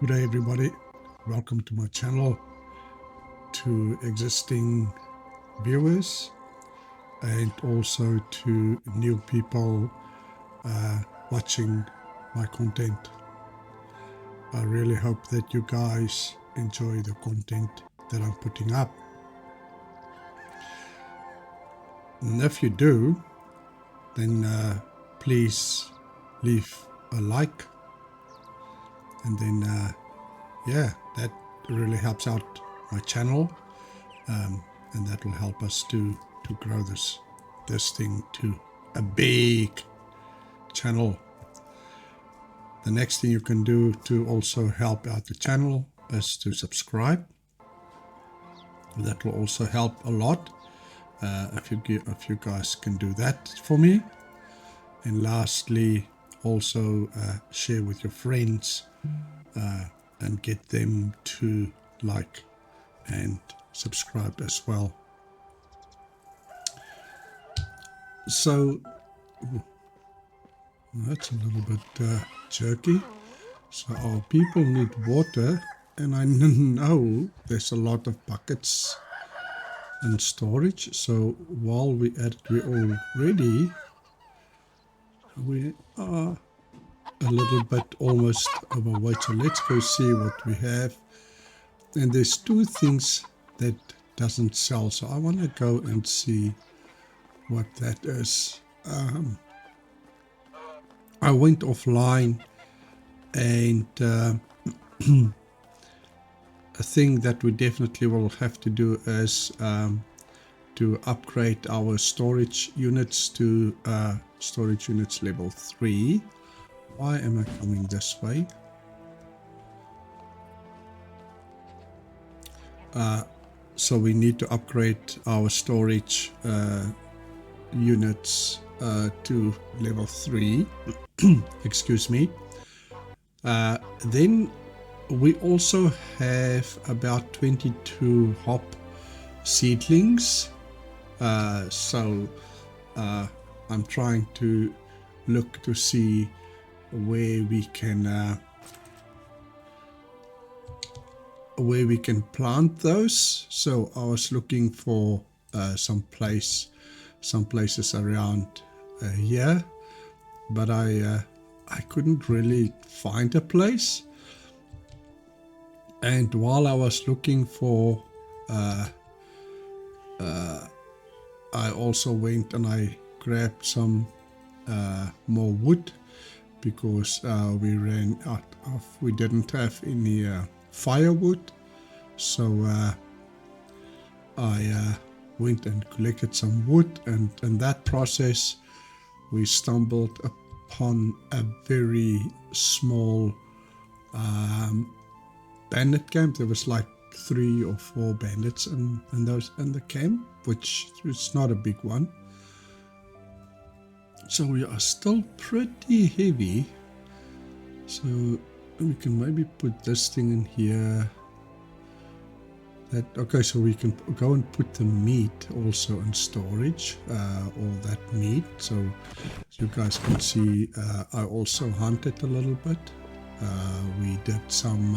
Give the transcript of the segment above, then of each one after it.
Good day everybody, welcome to my channel, to existing viewers and also to new people watching my content. I really hope that you guys enjoy the content that I'm putting up. And if you do, then please leave a like, and then yeah, that really helps out my channel, and that will help us to grow this thing to a big channel. The next thing you can do to also help out the channel is to subscribe. That will also help a lot if you guys can do that for me. And lastly, also share with your friends and get them to like and subscribe as well. So that's a little bit jerky. So our people need water, and I know there's a lot of buckets in storage. So while we're at it, we are a little bit almost overweight. So let's go see what we have. And there's two things that doesn't sell, so I want to go and see what that is. I went offline, and a thing that we definitely will have to do is to upgrade our storage units to storage units level 3. Why am I coming this way? So we need to upgrade our storage units to level 3. Excuse me. Then we also have about 22 hop seedlings. So I'm trying to look to see where we can plant those. So I was looking for some places around here, but I couldn't really find a place. And while I was looking for I also went and I grabbed some more wood, because we ran out of, we didn't have any firewood. So I went and collected some wood, and in that process we stumbled upon a very small bandit camp. There was like 3 or 4 bandits in the camp, which is not a big one. So we are still pretty heavy. So we can maybe put this thing in here. Okay, so we can go and put the meat also in storage, all that meat. So you guys can see, I also hunted a little bit. We did some,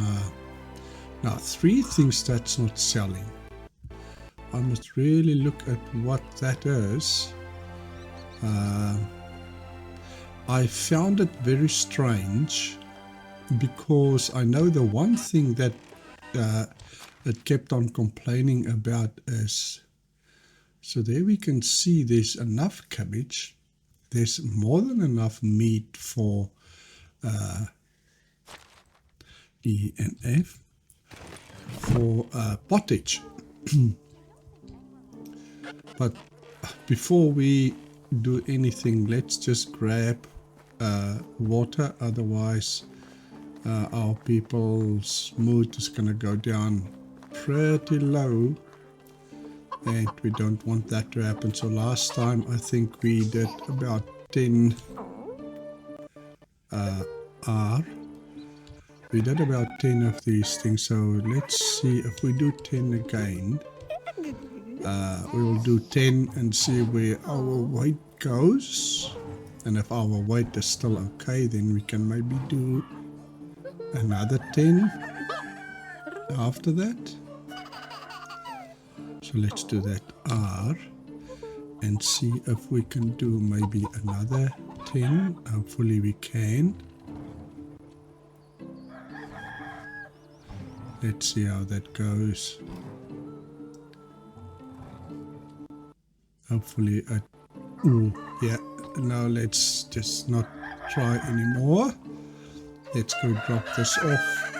now 3 things that's not selling. I must really look at what that is. I found it very strange, because I know the one thing that it kept on complaining about is, so there we can see there's enough cabbage, there's more than enough meat for E and F for pottage. But before we do anything, let's just grab water, otherwise our people's mood is gonna go down pretty low, and we don't want that to happen. So last time I think we did about 10 we did about 10 of these things. So let's see if we do 10 again. We will do 10 and see where our weight goes, and if our weight is still okay, then we can maybe do another 10 after that. So let's do that R and see if we can do maybe another 10. Hopefully we can. Let's see how that goes. Hopefully ooh, yeah, now let's just not try anymore. Let's go drop this off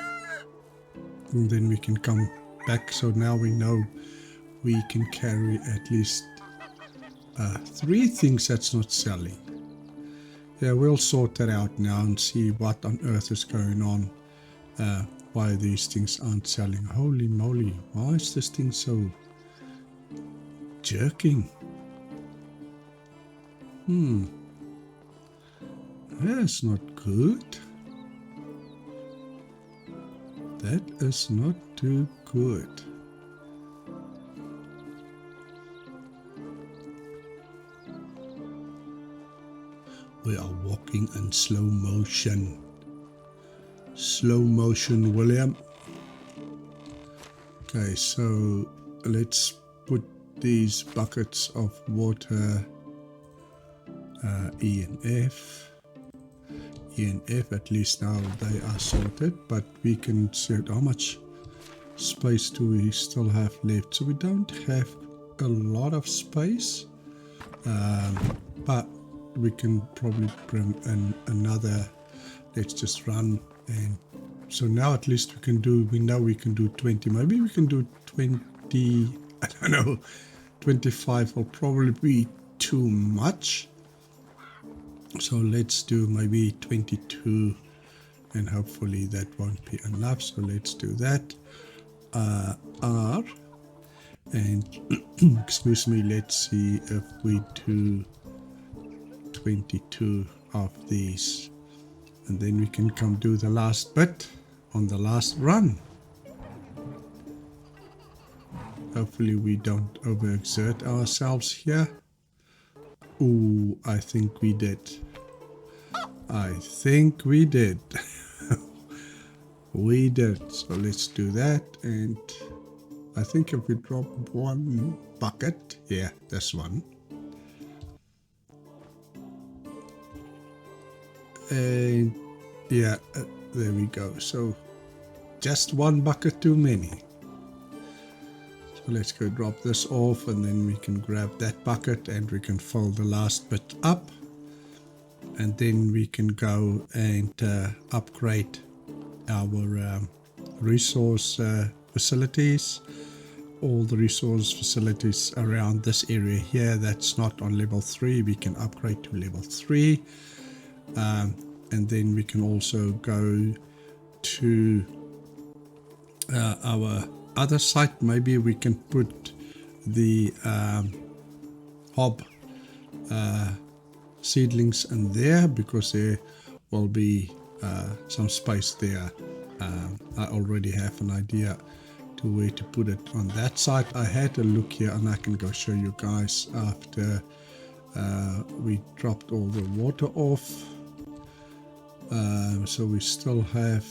and then we can come back. So now we know we can carry at least 3 things that's not selling. Yeah, we'll sort that out now and see what on earth is going on. Why these things aren't selling. Holy moly, why is this thing so jerking? That's not good. That is not too good. We are walking in slow motion. Slow motion, William. Okay, so let's put these buckets of water E and F. E and F, at least now they are sorted, but we can see how much space do we still have left. So we don't have a lot of space, but we can probably bring in another. Let's just run, and so now at least we know we can do 20. Maybe we can do 20, I don't know, 25 will probably be too much. So let's do maybe 22 and hopefully that won't be enough. So let's do that. R and excuse me, let's see if we do 22 of these and then we can come do the last bit on the last run. Hopefully we don't overexert ourselves here. Ooh, I think we did. I think we did. We did. So let's do that. And I think if we drop 1 bucket, yeah, this one. And yeah, there we go. So just 1 bucket too many. So let's go drop this off and then we can grab that bucket and we can fill the last bit up. And then we can go and upgrade our resource facilities. All the resource facilities around this area here that's not on level 3, we can upgrade to level 3. And then we can also go to our other site. Maybe we can put the hob seedlings in there because there will be some space there. I already have an idea to where to put it on that side. I had a look here and I can go show you guys after we dropped all the water off. So we still have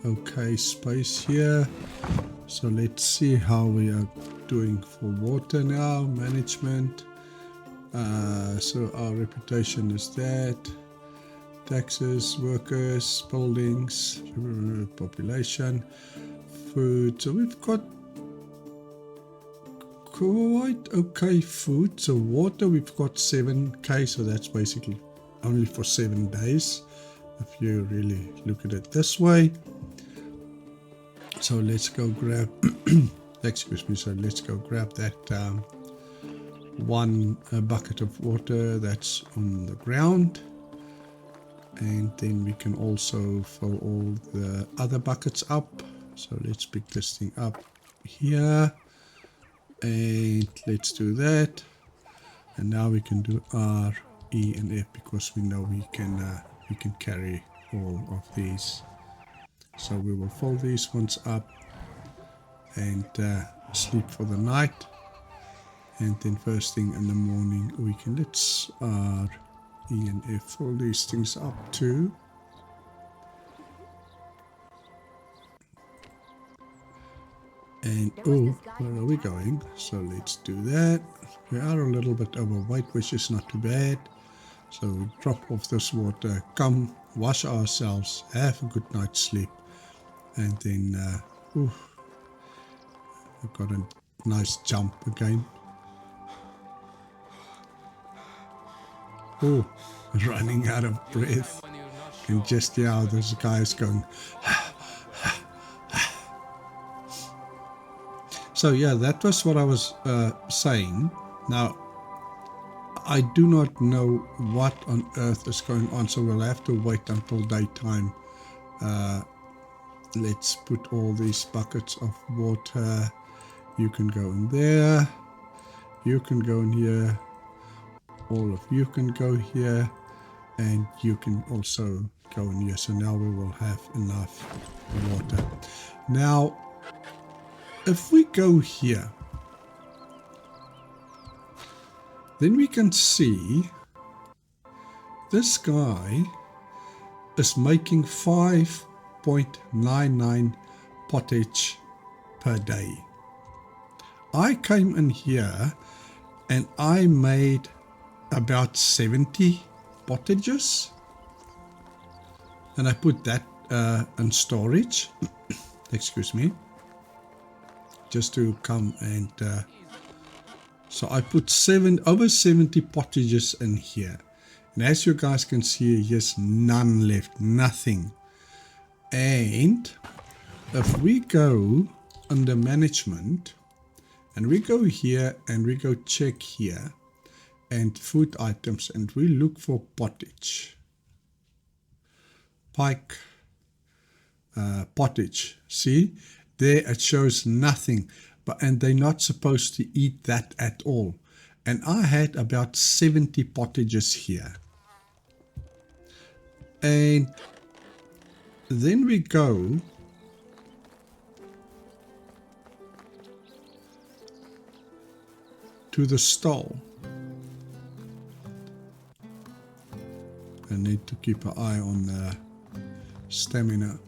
okay space here. So let's see how we are doing for water now. Management. So our reputation is that. Taxes, workers, buildings, population, food. So we've got quite okay food. So water, we've got 7k. So that's basically only for 7 days, if you really look at it this way. So let's go grab, excuse me, so let's go grab that 1 bucket of water that's on the ground. And then we can also fill all the other buckets up. So let's pick this thing up here. And let's do that. And now we can do R, E, and F because we know we can carry all of these. So we will fill these ones up and sleep for the night. And then first thing in the morning we can, let's R, E and F, fill these things up too. And oh, where are we going? So let's do that. We are a little bit overweight, which is not too bad. So we drop off this water, come wash ourselves, have a good night's sleep, and then I've got a nice jump again. Oh, running out of breath. And just hear how this guy is going. So yeah, that was what I was saying. Now, I do not know what on earth is going on, so we'll have to wait until daytime. Let's put all these buckets of water. You can go in there. You can go in here. All of you can go here. And you can also go in here. So now we will have enough water. Now, if we go here, then we can see this guy is making 5.99 pottage per day. I came in here and I made about 70 pottages, and I put that in storage. Excuse me, just to come and so I put over 70 pottages in here, and as you guys can see, yes, none left, nothing. And if we go under management and we go here and we go check here and food items, and we look for pottage, pike, pottage. See, there it shows nothing, and they're not supposed to eat that at all. And I had about 70 pottages here. And then we go to the stall. I need to keep an eye on the stamina.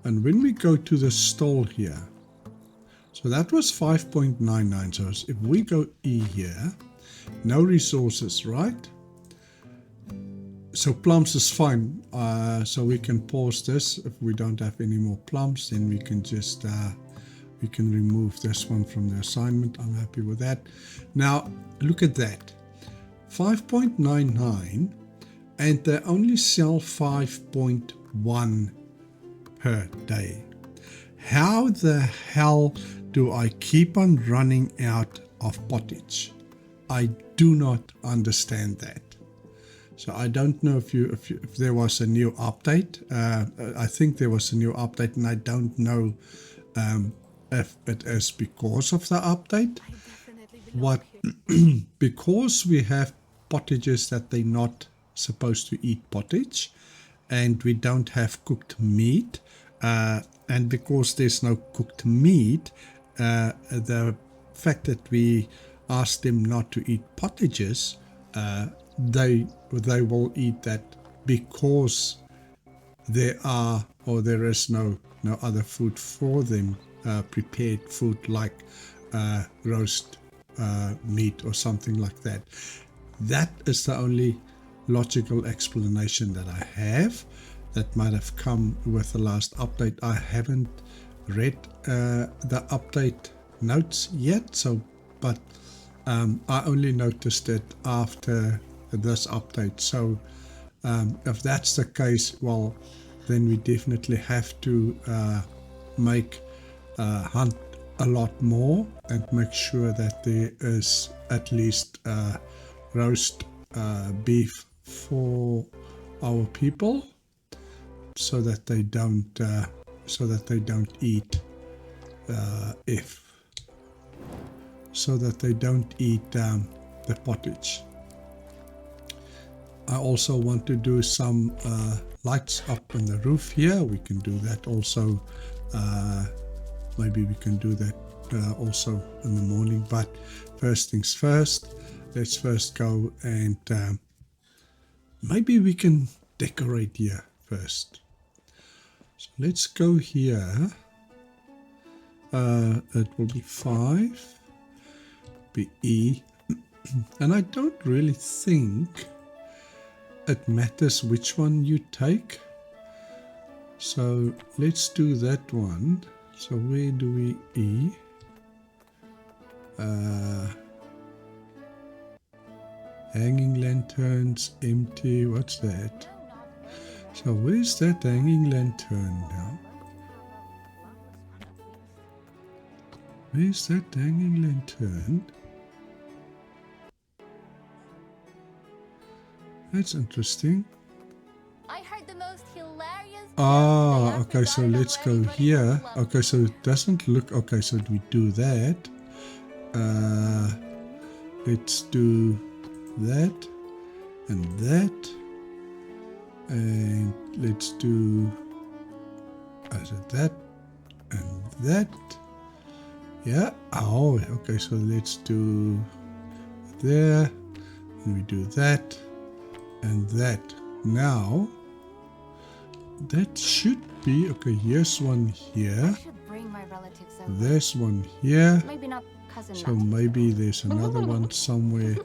And when we go to the stall here, so that was 5.99. So if we go E here, no resources, right? So plums is fine. So we can pause this. If we don't have any more plums, then we can just we can remove this one from the assignment. I'm happy with that. Now look at that, 5.99. And they only sell 5.1 per day. How the hell do I keep on running out of pottage? I do not understand that. So I don't know if there was a new update. I think there was a new update, and I don't know if it is because of the update. What? Because we have pottages that they're not supposed to eat pottage, and we don't have cooked meat, and because there's no cooked meat, the fact that we ask them not to eat pottages, they will eat that because there is no other food for them, prepared food like roast meat or something like that. That is the only logical explanation that I have. That might have come with the last update. I haven't read the update notes yet, so but I only noticed it after this update. So if that's the case, well, then we definitely have to hunt a lot more and make sure that there is at least roast beef for our people, so that they don't eat the pottage. I also want to do some lights up on the roof here. We can do that also. Maybe we can do that also in the morning, but first things first, let's first go and maybe we can decorate here first. So let's go here It will be 5, be E. And I don't really think it matters which one you take. So let's do that one. So where do we E? Hanging lanterns, empty, what's that? So where's that hanging lantern now? Where's that hanging lantern? That's interesting. I heard the most hilarious. Ah, okay, so let's go here. Okay, so it doesn't look... Okay, so we do that. Let's do that and that. And let's do that and that. Yeah. Oh, okay, so let's do there. And we do that and that. Now, that should be... Okay, here's one here. I should bring my relatives over. There's one here. Maybe not cousin. So maybe there's another one somewhere.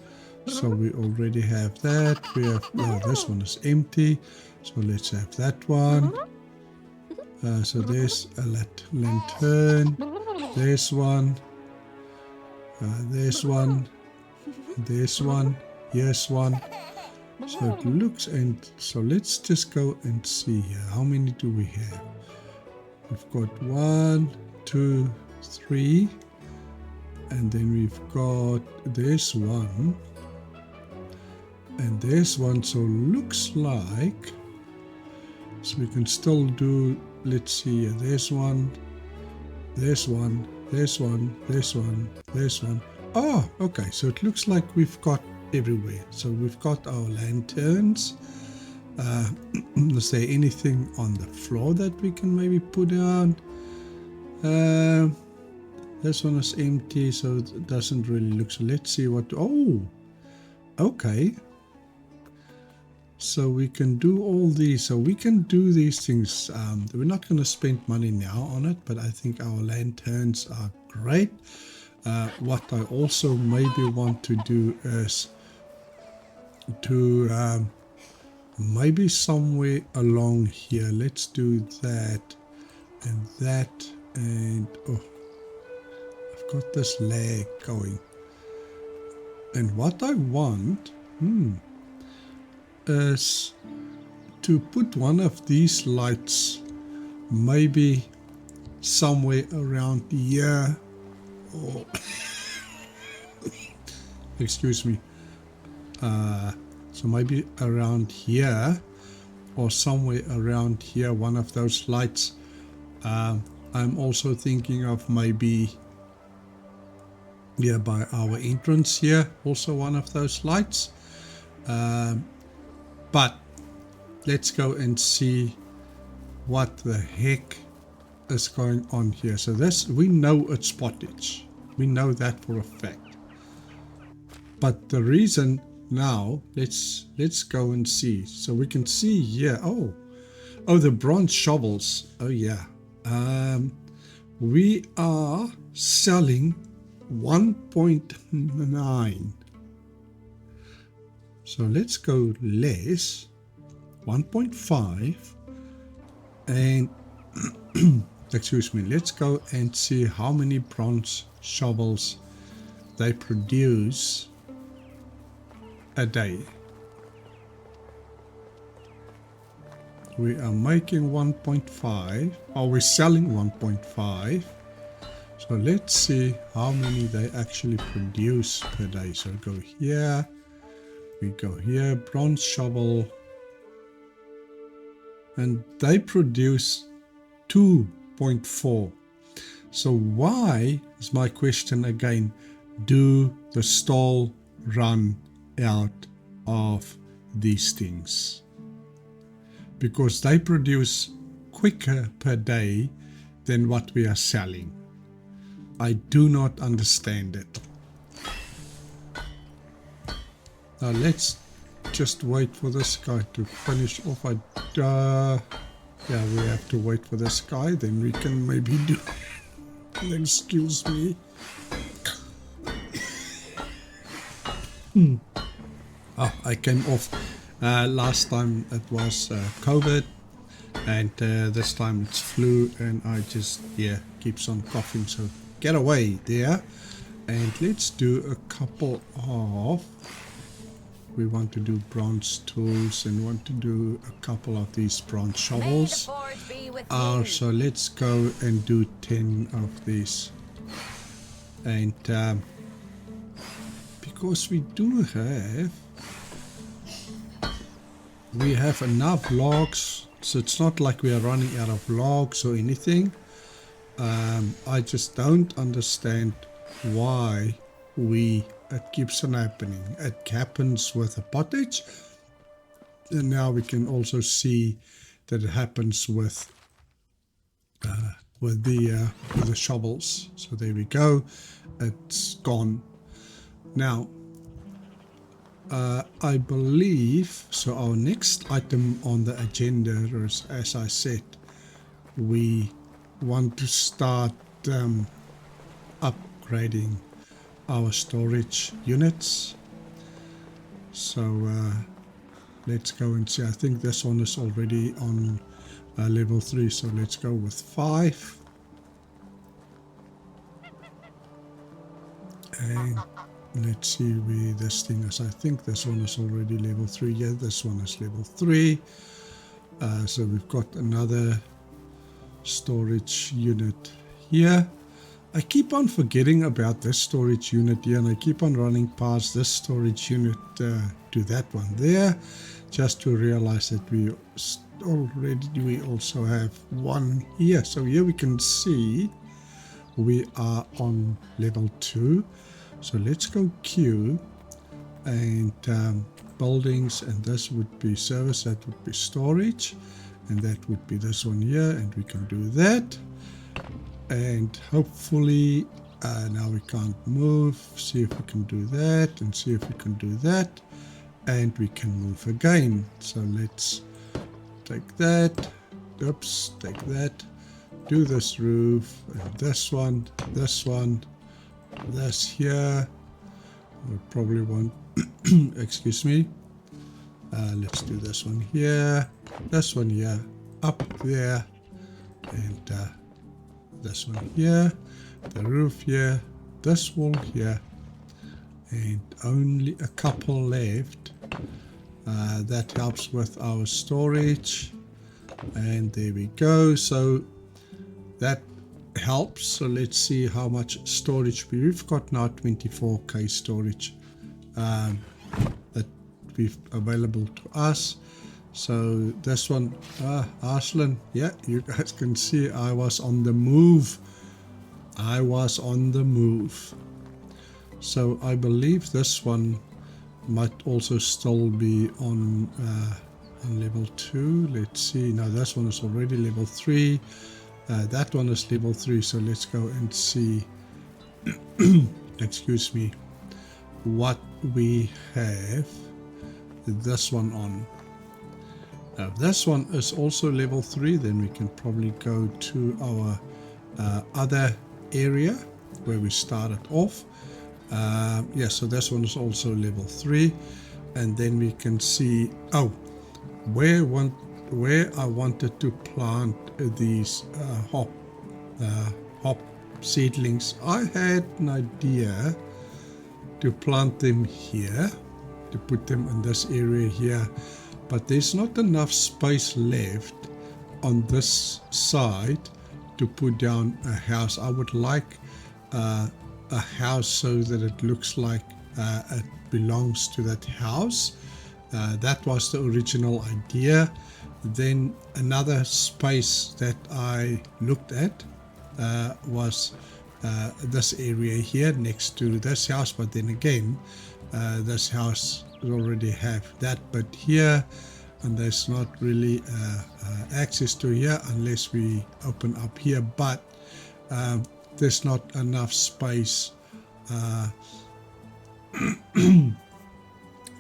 So we already have that. We have... Oh, this one is empty. So let's have that one. So there's a lantern. There's one. There's one. There's one. Here's one. So it looks... And so let's just go and see here. How many do we have? We've got 1, 2, 3. And then we've got... There's one. And there's one. So looks like... So we can still do... Let's see here. There's one. There's one. There's one. There's one. There's one. Oh, okay. So it looks like we've got everywhere. So we've got our lanterns. Is there anything on the floor that we can maybe put down? This one is empty, so it doesn't really look. So let's see what... Oh, okay. So we can do all these. So we can do these things. We're not going to spend money now on it, but I think our lanterns are great. What I also maybe want to do is to maybe somewhere along here. Let's do that and that. And oh, I've got this lag going. And what I want... is to put one of these lights maybe somewhere around here, or excuse me, so maybe around here or somewhere around here, one of those lights. I'm also thinking of maybe here by our entrance here, also one of those lights. But let's go and see what the heck is going on here. So this, we know it's spottage. We know that for a fact. But the reason now, let's go and see. So we can see here. Oh, the bronze shovels. Oh yeah. We are selling 1.9. So let's go less, 1.5, and excuse me, let's go and see how many bronze shovels they produce a day. We are making 1.5, or we're selling 1.5. So let's see how many they actually produce per day. So go here. We go here, bronze shovel, and they produce 2.4. So why, is my question again, do the stall run out of these things? Because they produce quicker per day than what we are selling. I do not understand it. Now let's just wait for this guy to finish off. Yeah, we have to wait for this guy, then we can maybe do Excuse me. Oh, I came off. Last time it was COVID, and this time it's flu, and I just, yeah, keeps on coughing. So get away there. And let's do a couple of, we want to do bronze tools and want to do a couple of these bronze shovels. So let's go and do 10 of these. And because we have enough logs, so it's not like we are running out of logs or anything. I just don't understand why it keeps on happening. It happens with a pottage, and now we can also see that it happens with the shovels. So there we go, it's gone. Now I believe, so our next item on the agenda is, as I said, we want to start upgrading our storage units. So let's go and see. I think this one is already on level 3, so let's go with 5. And let's see where this thing is. I think this one is already level 3. Yeah, this one is level 3. So we've got another storage unit here. I keep on forgetting about this storage unit here, and I keep on running past this storage unit to that one there, just to realize that we also have one here. So here we can see we are on level 2. So let's go Q and buildings, and this would be service, that would be storage, and that would be this one here, and we can do that. And hopefully now we can't move. See if we can do that, and see if we can do that, and we can move again. So let's take that, oops, take that, do this roof, and this one, this here. We probably want excuse me, let's do this one here, up there, and this one here, the roof here, this wall here, and only a couple left. That helps with our storage, and there we go. So that helps. So let's see how much storage we've got now. 24k storage that we've available to us. So this one, Arslan, yeah, you guys can see I was on the move. So I believe this one might also still be on level 2. Let's see. Now this one is already level 3. That one is level 3. So let's go and see excuse me, what we have this one on. Now if this one is also level 3, then we can probably go to our other area where we started off. Yeah, so this one is also level 3, and then we can see, oh, where I wanted to plant these hop seedlings. I had an idea to plant them here, to put them in this area here, but there's not enough space left on this side to put down a house. I would like a house so that it looks like it belongs to that house. That was the original idea. Then another space that I looked at was this area here next to this house, but then again this house already have that bit here, and there's not really access to here unless we open up here, but there's not enough space.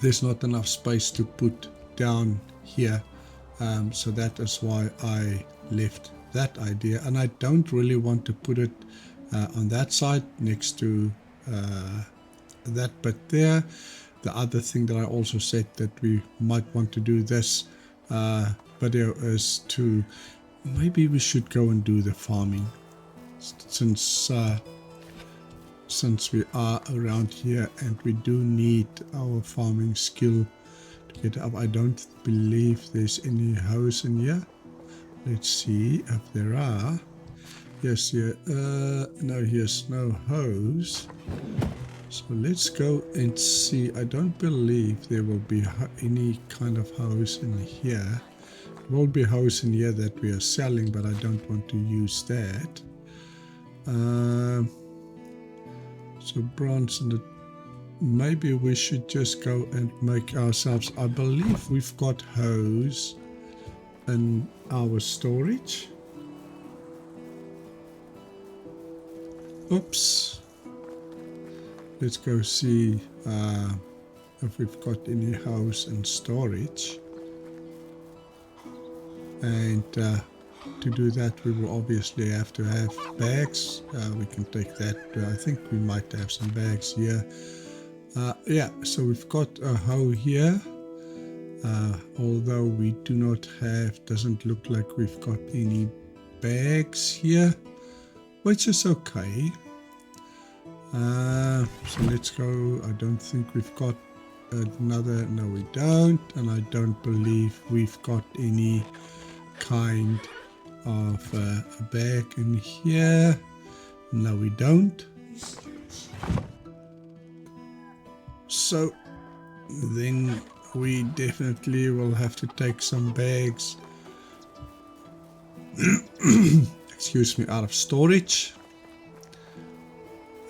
There's not enough space to put down here, so that is why I left that idea, and I don't really want to put it on that side next to that bit there. The other thing that I also said that we might want to do this video is to maybe we should go and do the farming since we are around here and we do need our farming skill to get up. I don't believe there's any hoes in here. Let's see if there are. Yes, here. No, here's no hose. So let's go and see. I don't believe there will be any kind of hose in here. There will be hose in here that we are selling, but I don't want to use that. So bronze, and maybe we should just go and make ourselves. I believe we've got hose in our storage. Oops. Let's go see if we've got any hose in storage. And to do that, we will obviously have to have bags. We can take that. I think we might have some bags here. Yeah, so we've got a hoe here. Although we do not have, doesn't look like we've got any bags here, which is okay. So let's go. I don't think we've got another. No, we don't. And I don't believe we've got any kind of a bag in here. No, we don't. So then we definitely will have to take some bags excuse me, out of storage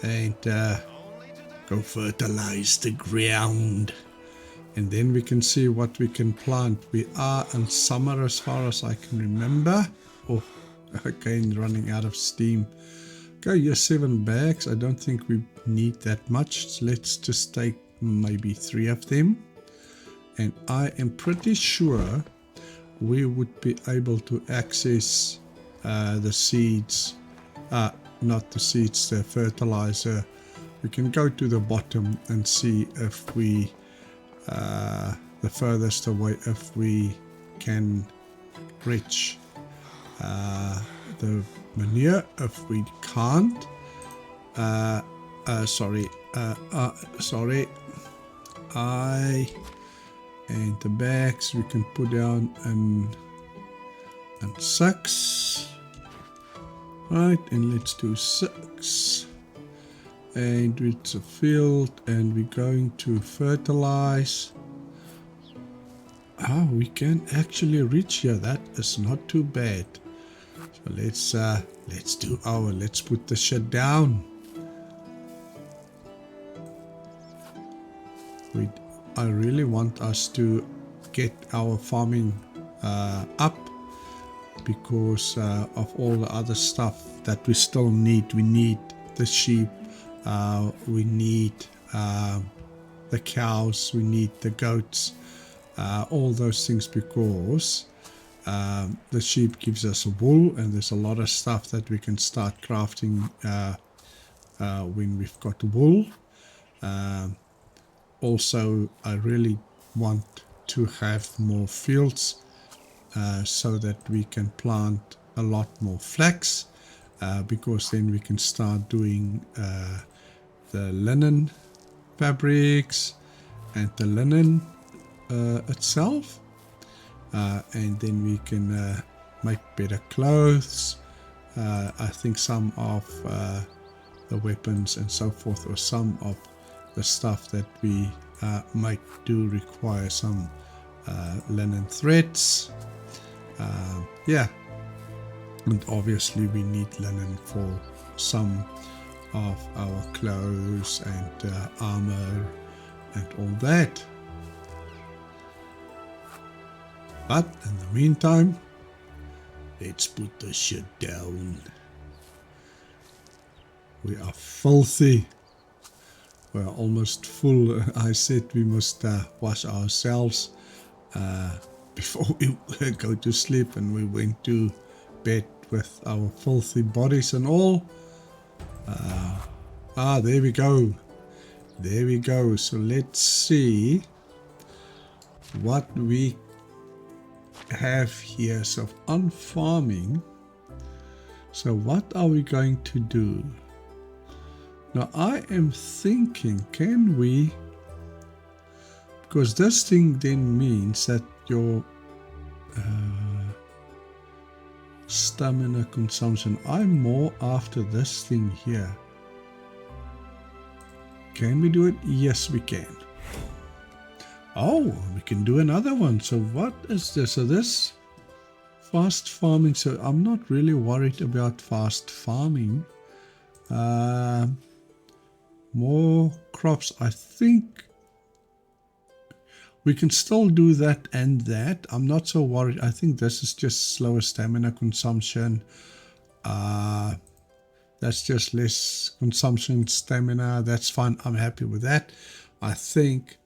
and go fertilize the ground, and then we can see what we can plant. We are in summer as far as I can remember. Oh, again running out of steam. Okay, here's 7 bags. I don't think we need that much, so let's just take maybe 3 of them, and I am pretty sure we would be able to access the seeds, not the seeds, the fertilizer. We can go to the bottom and see if we, the furthest away, if we can reach the manure. If we can't, sorry, and the bags we can put down and 6, right, and let's do 6, and it's a field, and we're going to fertilize. Oh, we can actually reach here. That is not too bad. So let's put the shit down. I really want us to get our farming up because of all the other stuff that we still need. We need the sheep, we need the cows, we need the goats, all those things, because the sheep gives us wool, and there's a lot of stuff that we can start crafting when we've got wool. Also, I really want to have more fields so that we can plant a lot more flax, because then we can start doing the linen fabrics and the linen itself, and then we can make better clothes. I think some of the weapons and so forth, or some of the stuff that we make do require some linen threads. Yeah, and obviously we need linen for some of our clothes and armor and all that. But in the meantime, let's put the shit down. We are filthy. We're almost full. I said we must wash ourselves before we go to sleep, and we went to bed with our filthy bodies and all. There we go. There we go. So let's see what we have here. So on farming, so what are we going to do? Now I am thinking, can we, because this thing then means that your stamina consumption, I'm more after this thing here. Can we do it? Yes, we can. Oh, we can do another one. So what is this? So this fast farming. So I'm not really worried about fast farming. More crops. I think we can still do that and that. I'm not so worried. I think this is just slower stamina consumption. That's just less consumption stamina. That's fine. I'm happy with that. I think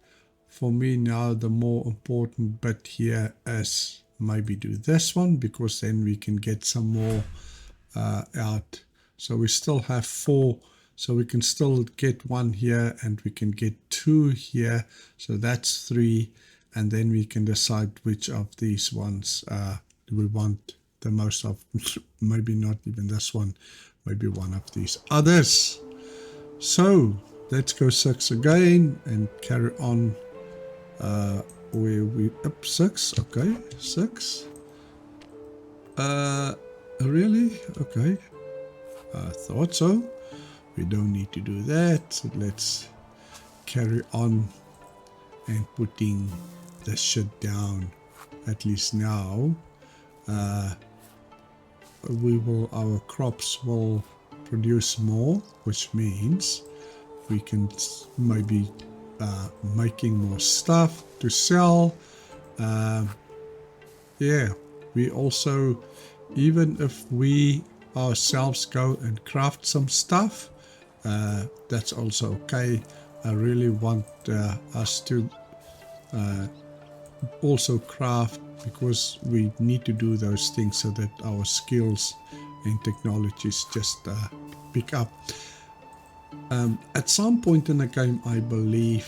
for me now the more important bit here is maybe do this one, because then we can get some more out. So we still have 4. So we can still get 1 here and we can get 2 here. So that's 3. And then we can decide which of these ones do we want the most of. Maybe not even this one. Maybe one of these others. So let's go 6 again and carry on where we up 6. Okay, 6. Really? Okay. I thought so. We don't need to do that. So let's carry on and putting the shit down. At least now. Our crops will produce more, which means we can maybe making more stuff to sell. Yeah, we also, even if we ourselves go and craft some stuff, that's also okay. I really want us to also craft, because we need to do those things so that our skills and technologies just pick up. At some point in the game, I believe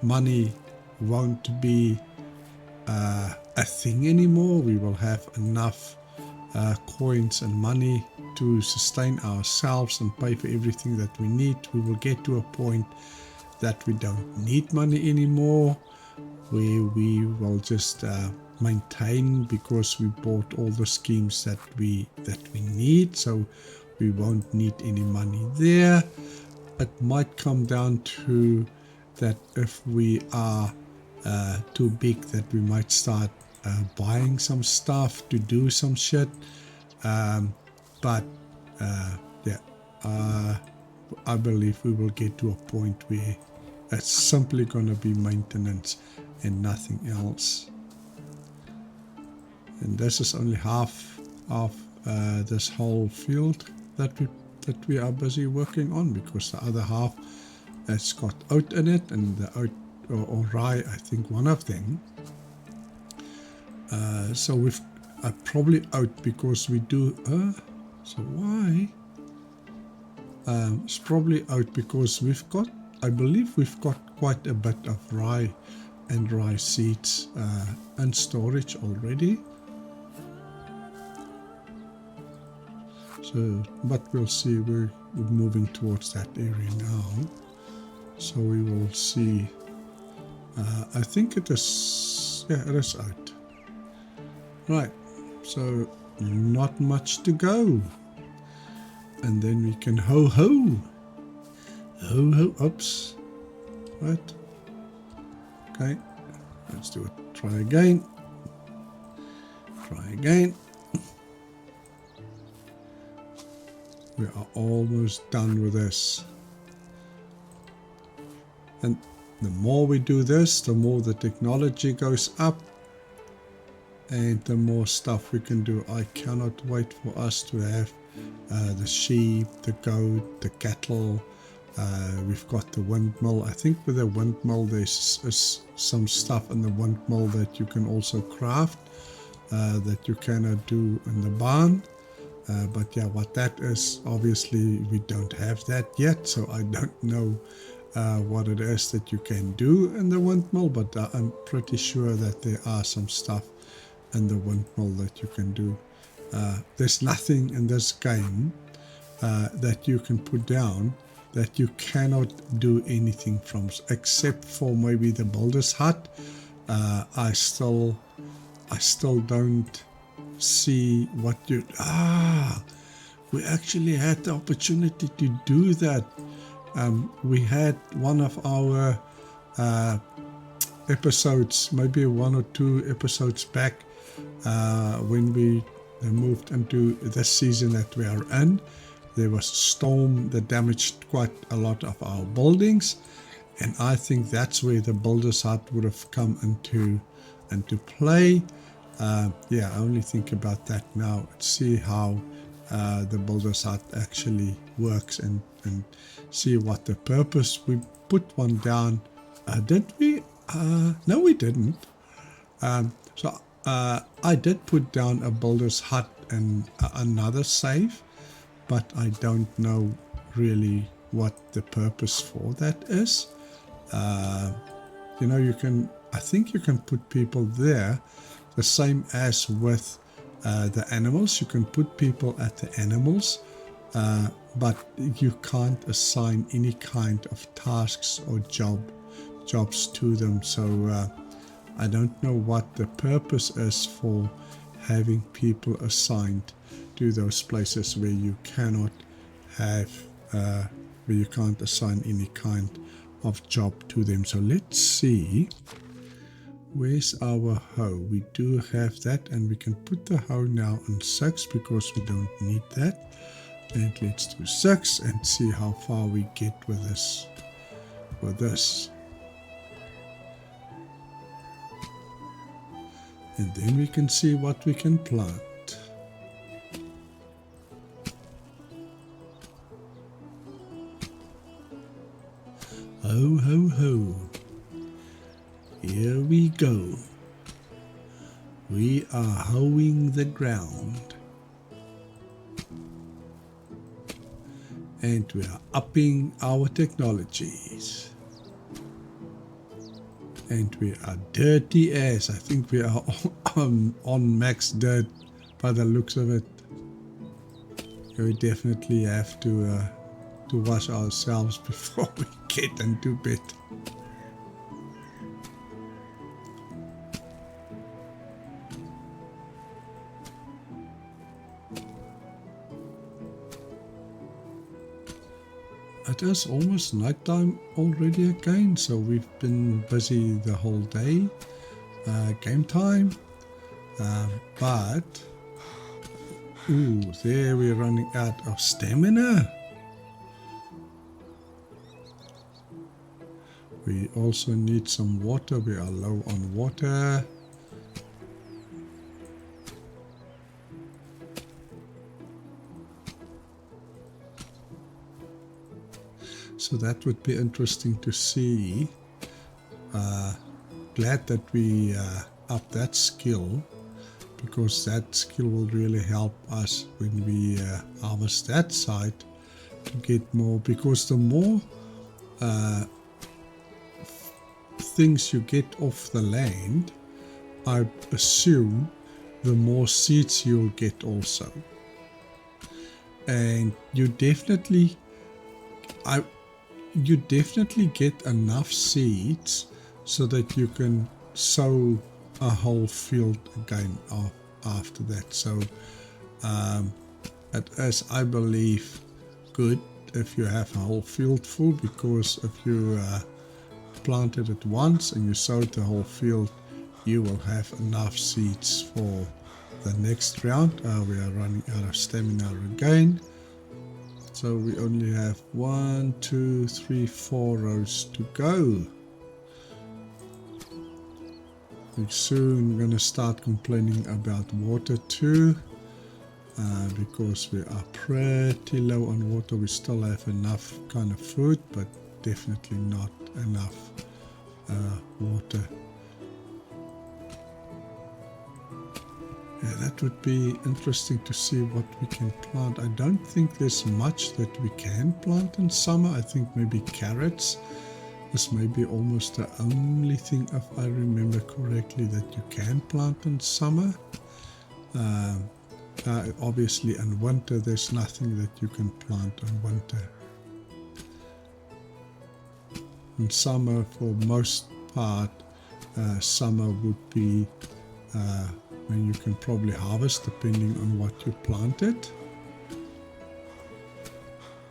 money won't be a thing anymore. We will have enough coins and money to sustain ourselves and pay for everything that we need. We will get to a point that we don't need money anymore, where we will just maintain, because we bought all the schemes that we need, so we won't need any money there. It might come down to that if we are too big, that we might start buying some stuff to do some shit, but yeah, I believe we will get to a point where it's simply gonna be maintenance and nothing else. And this is only half of this whole field that we are busy working on, because the other half has got oat in it, and the oat or rye, I think one of them. So we've probably oat, because we do. So why? It's probably oat because we've got. I believe we've got quite a bit of rye and rye seeds in storage already. So, but we'll see. We're moving towards that area now, so we will see. I think it is. Yeah, it is out. Right. So not much to go, and then we can ho ho. Oops. Right. Okay. Let's do it. Try again. We are almost done with this. And the more we do this, the more the technology goes up, and the more stuff we can do. I cannot wait for us to have the sheep, the goat, the cattle. We've got the windmill. I think with the windmill there's some stuff in the windmill that you can also craft, that you cannot do in the barn. But yeah, what that is, obviously we don't have that yet, so I don't know what it is that you can do in the windmill, but I'm pretty sure that there are some stuff in the windmill that you can do. There's nothing in this game that you can put down that you cannot do anything from, except for maybe the builder's hut. I still don't see what you... we actually had the opportunity to do that. We had one of our episodes, maybe 1 or 2 episodes back, when we moved into this season that we are in. There was a storm that damaged quite a lot of our buildings, and I think that's where the builder's hut would have come into play. Yeah, I only think about that now. See how the builder's hut actually works, and see what the purpose. We put one down. Did we? No, we didn't. So I did put down a builder's hut and another save, but I don't know really what the purpose for that is. You know, I think you can put people there, the same as with the animals. You can put people at the animals, but you can't assign any kind of tasks or jobs to them. So I don't know what the purpose is for having people assigned to those places where you cannot have, where you can't assign any kind of job to them. So let's see, where's our hoe? We do have that, and we can put the hoe now on 6 because we don't need that. And let's do 6 and see how far we get with this. And then we can see what we can plant. Ho, ho, ho. Here we go. We are hoeing the ground. And we are upping our technologies. And we are dirty as. I think we are on max dirt by the looks of it. We definitely have to wash ourselves before we get into bed. It is almost nighttime already again, so we've been busy the whole day, game time, but there we're running out of stamina. We also need some water. We are low on water. So that would be interesting to see. Glad that we up that skill, because that skill will really help us when we harvest that side to get more, because the more things you get off the land, I assume the more seeds you'll get also. And you definitely get enough seeds so that you can sow a whole field again after that. So it is, I believe, good if you have a whole field full, because if you planted it once and you sowed the whole field, you will have enough seeds for the next round. We are running out of stamina again. So we only have 1, 2, 3, 4 rows to go. We're soon going to start complaining about water too, because we are pretty low on water. We still have enough kind of food, but definitely not enough water. Yeah, that would be interesting to see what we can plant. I don't think there's much that we can plant in summer. I think maybe carrots is maybe almost the only thing, if I remember correctly, that you can plant in summer. Obviously in winter there's nothing that you can plant in winter. In summer, for most part, summer would be when you can probably harvest depending on what you planted.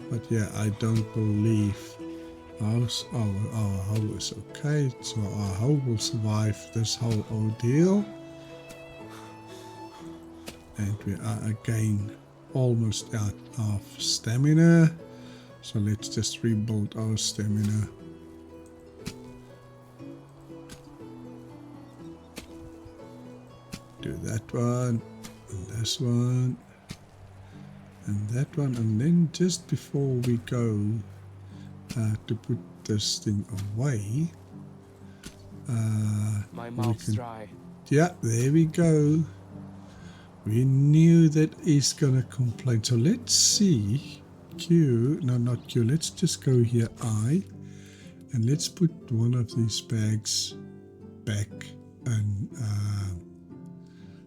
But yeah, I don't believe our hoe is okay, so our hoe will survive this whole ordeal. And we are again almost out of stamina, so let's just rebuild our stamina. Do that one, and this one, and that one, and then just before we go to put this thing away, my mouth's dry. Yeah, there we go. We knew that he's gonna complain. So let's see. Q, no, not Q. Let's just go here, I, and let's put one of these bags back, and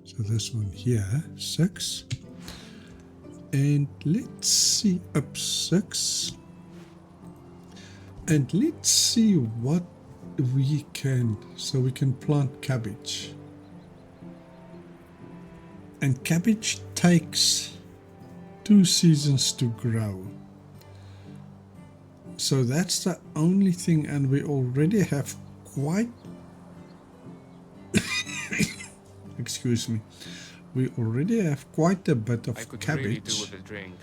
so this one here, 6, and let's see, up 6, and let's see what we can. So we can plant cabbage. And cabbage takes 2 seasons to grow. So that's the only thing, and we already have quite excuse me, we already have quite a bit of cabbage. Really do with a drink.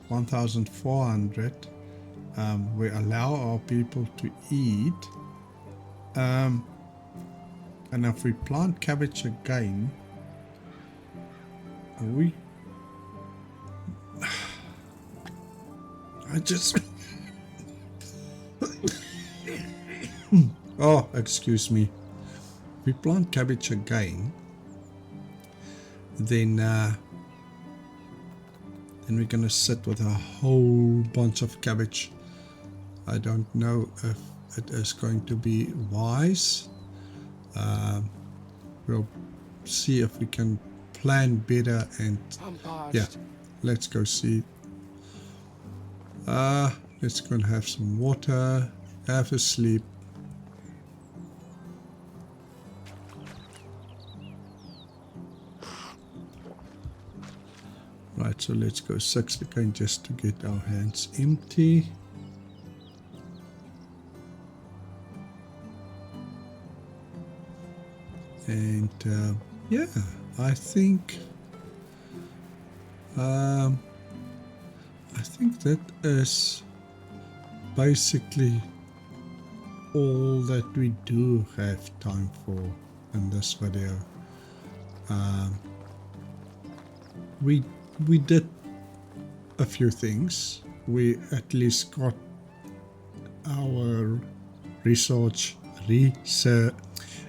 1,400. We allow our people to eat, and if we plant cabbage again, I just oh, excuse me. We plant cabbage again, then we're gonna sit with a whole bunch of cabbage. I don't know if it is going to be wise. We'll see if we can plan better, and yeah, let's go see. Let's go and have some water, have a sleep. Right, so let's go 6 again just to get our hands empty. And yeah, I think that is basically all that we do have time for in this video. We did a few things. We at least got our resource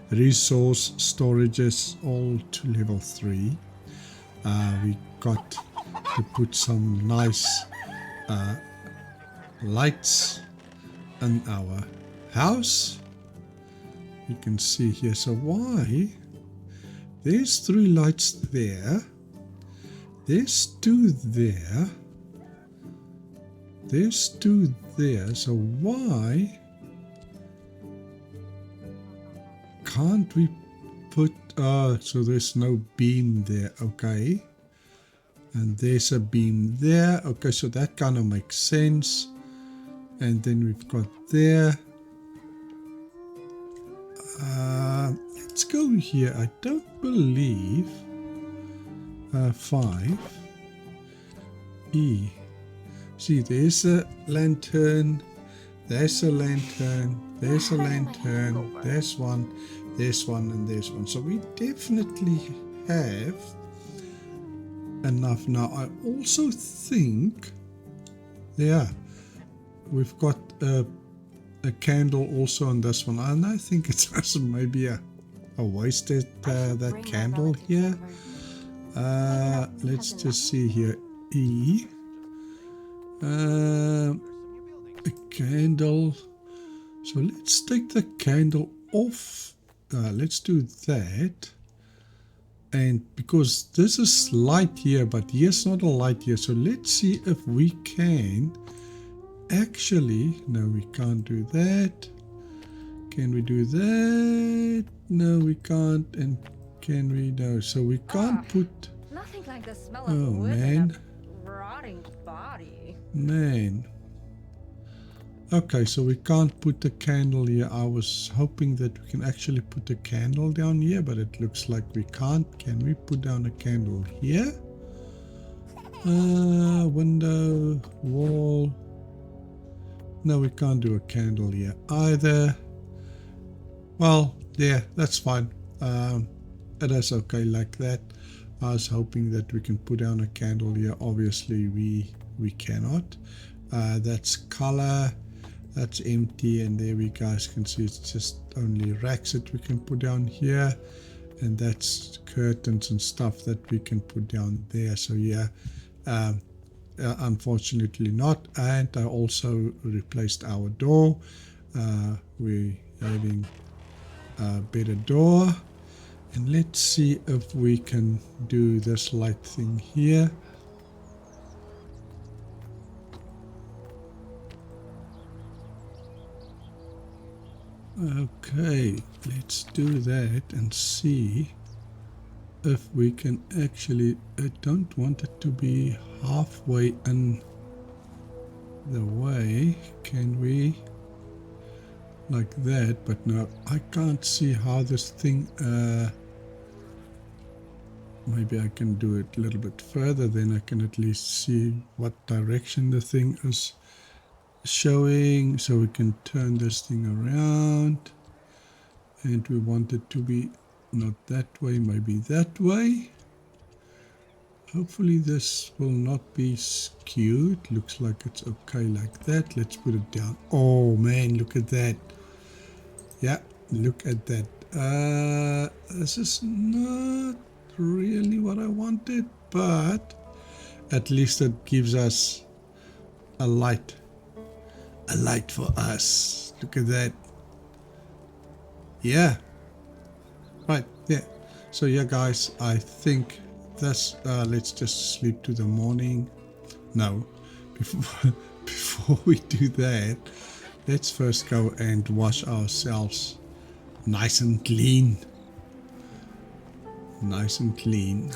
storages all to level 3. We got to put some nice lights in our house. You can see here. So why? There's 3 lights there. There's 2 there. There's 2 there. So why can't we put so there's no beam there? Okay, and there's a beam there. Okay, so that kind of makes sense. And then we've got there. Let's go here. I don't believe 5 E. See, there's a lantern, there's a lantern, there's a lantern, there's one, and there's one. So we definitely have enough. Now I also think, yeah, we've got a candle also on this one, and I think it's maybe a wasted that candle here. Let's just see here. E. A candle. So let's take the candle off. Let's do that. And because this is light here, but here's not a light here. So let's see if we can actually... No, we can't do that. Can we do that? No, we can't. And can we? No. So we can't put... Nothing like the smell Oh, of wood man. in a rotting body. Man. Okay, so we can't put the candle here. I was hoping that we can actually put the candle down here, but it looks like we can't. Can we put down a candle here? Window, wall. No, we can't do a candle here either. Well, yeah, that's fine. It is okay like that. I was hoping that we can put down a candle here. Obviously, we cannot. That's color. That's empty, and there we guys can see it's just only racks that we can put down here, and that's curtains and stuff that we can put down there. So yeah, unfortunately not. And I also replaced our door. We're having a better door, and let's see if we can do this light thing here. Okay, let's do that and see if we can actually... I don't want it to be halfway in the way. Can we? Like that, but no, I can't see how this thing... maybe I can do it a little bit further, then I can at least see what direction the thing is showing. So we can turn this thing around, and we want it to be not that way, maybe that way. Hopefully this will not be skewed. Looks like it's okay like that. Let's put it down. Oh man, look at that. Yeah, look at that. This is not really what I wanted, but at least it gives us a light for us. Look at that. Yeah, right, yeah. So yeah guys, I think this let's just sleep to the morning. No, before we do that, let's first go and wash ourselves nice and clean. Nice and clean.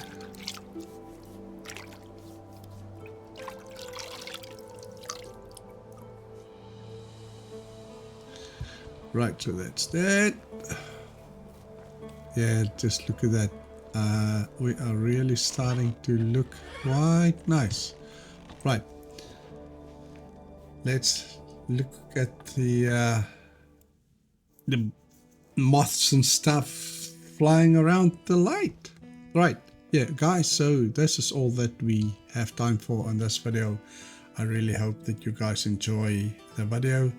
Right, so that's that. Yeah, just look at that. We are really starting to look quite nice. Right. Let's look at the moths and stuff flying around the light. Right. Yeah, guys, so this is all that we have time for on this video. I really hope that you guys enjoy the video.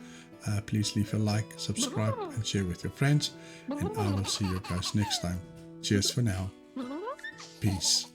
Please leave a like, subscribe, and share with your friends. And I will see you guys next time. Cheers for now. Peace.